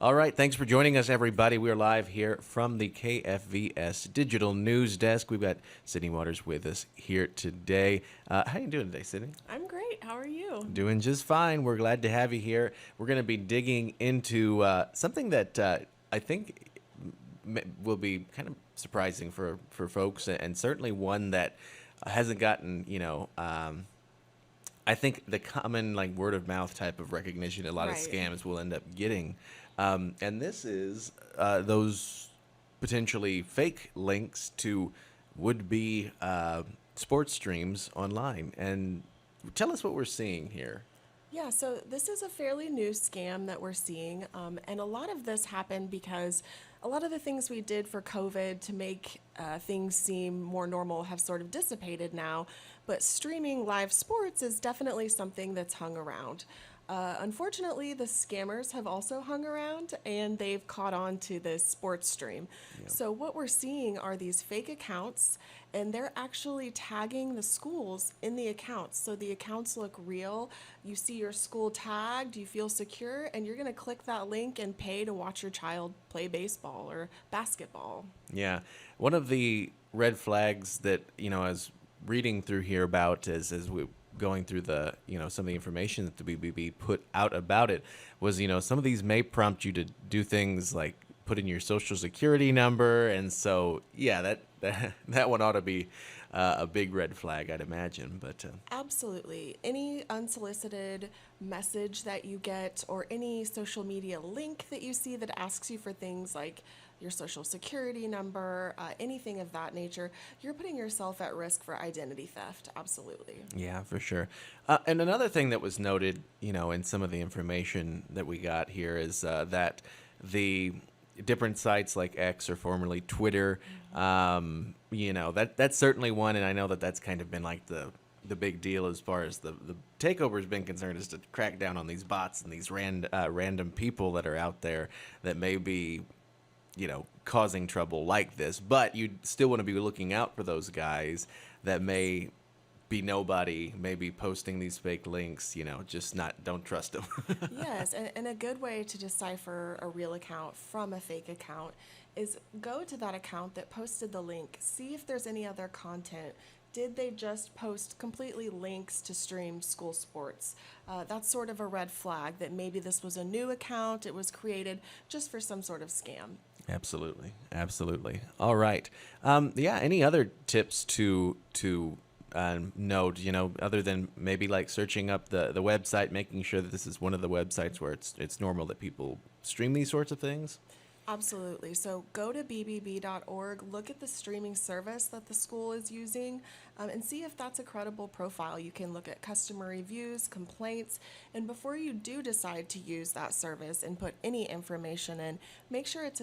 All right, thanks for joining us, everybody. We are live here from the KFVS Digital News Desk. We've got Sydney Waters with us here today. How you doing today, Sydney? I'm great. How are you? Doing just fine. We're glad to have you here. We're going to be digging into something that I think will be kind of surprising for folks, and certainly one that hasn't gotten, I think the common like word of mouth type of recognition a lot of Right. scams will end up getting. And this is those potentially fake links to would be sports streams online. And tell us what we're seeing here. Yeah, so this is a fairly new scam that we're seeing. And a lot of this happened because a lot of the things we did for COVID to make things seem more normal have sort of dissipated now. But streaming live sports is definitely something that's hung around. Unfortunately, the scammers have also hung around and they've caught on to this sports stream. Yeah. So, what we're seeing are these fake accounts, and they're actually tagging the schools in the accounts. So, the accounts look real. You see your school tagged, you feel secure, and you're going to click that link and pay to watch your child play baseball or basketball. Yeah. One of the red flags that, I was reading through here about as we going through the, some of the information that the BBB put out about it was, some of these may prompt you to do things like put in your social security number. And so, yeah, that one ought to be a big red flag, I'd imagine. But Absolutely. Any unsolicited message that you get or any social media link that you see that asks you for things like your social security number, anything of that nature, you're putting yourself at risk for identity theft. Absolutely. yeah, for sure. And another thing that was noted, in some of the information that we got here is that the different sites like X or formerly Twitter, that's certainly one, and I know that that's kind of been like the big deal as far as the takeover has been concerned, is to crack down on these bots and these random people that are out there that may be causing trouble like this. But you still want to be looking out for those guys that may be nobody, maybe posting these fake links, don't trust them. Yes, and a good way to decipher a real account from a fake account is go to that account that posted the link, see if there's any other content. Did they just post completely links to stream school sports? That's sort of a red flag that maybe this was a new account, it was created just for some sort of scam. Absolutely, absolutely. All right. Yeah. Any other tips to note? Other than maybe like searching up the website, making sure that this is one of the websites where it's normal that people stream these sorts of things. Absolutely. So go to bbb.org, look at the streaming service that the school is using, and see if that's a credible profile. You can look at customer reviews, complaints, and before you do decide to use that service and put any information in, make sure it's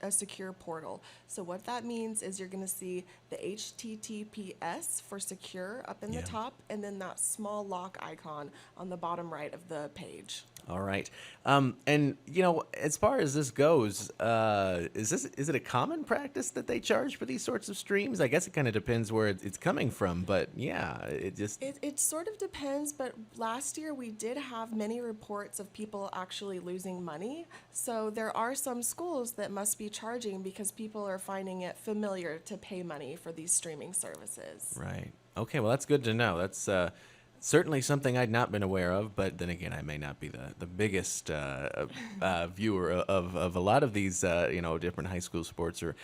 a secure portal. So what that means is you're going to see the HTTPS for secure up in the Yeah. top, and then that small lock icon on the bottom right of the page. All right. And as far as this goes, is it a common practice that they charge for these sorts of streams? I guess it kind of depends where it's coming from, but yeah, it just It sort of depends, but last year we did have many reports of people actually losing money. So there are some schools that must be charging because people are finding it familiar to pay money for these streaming services. right. Okay, well that's good to know. That's certainly something I'd not been aware of, but then again, I may not be the biggest viewer of a lot of these different high school sports or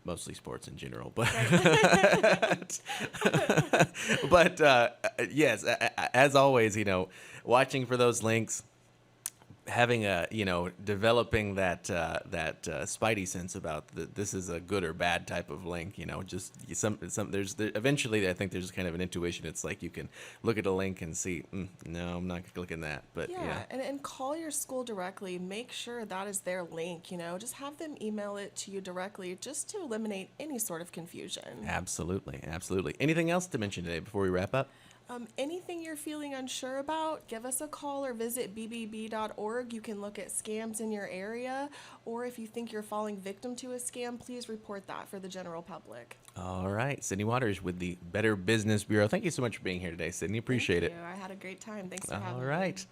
mostly sports in general, but but yes, as always, watching for those links, having developing that spidey sense about this is a good or bad type of link. Just some eventually I think there's kind of an intuition. It's like you can look at a link and see, no, I'm not clicking that. But yeah. And call your school directly. Make sure that is their link, just have them email it to you directly just to eliminate any sort of confusion. Absolutely, absolutely. Anything else to mention today before we wrap up? Anything you're feeling unsure about, give us a call or visit bbb.org. You can look at scams in your area, or if you think you're falling victim to a scam, please report that for the general public. All right, Sydney Waters with the Better Business Bureau. Thank you so much for being here today, Sydney. Appreciate Thank it. you. I had a great time. Thanks for having All me. right.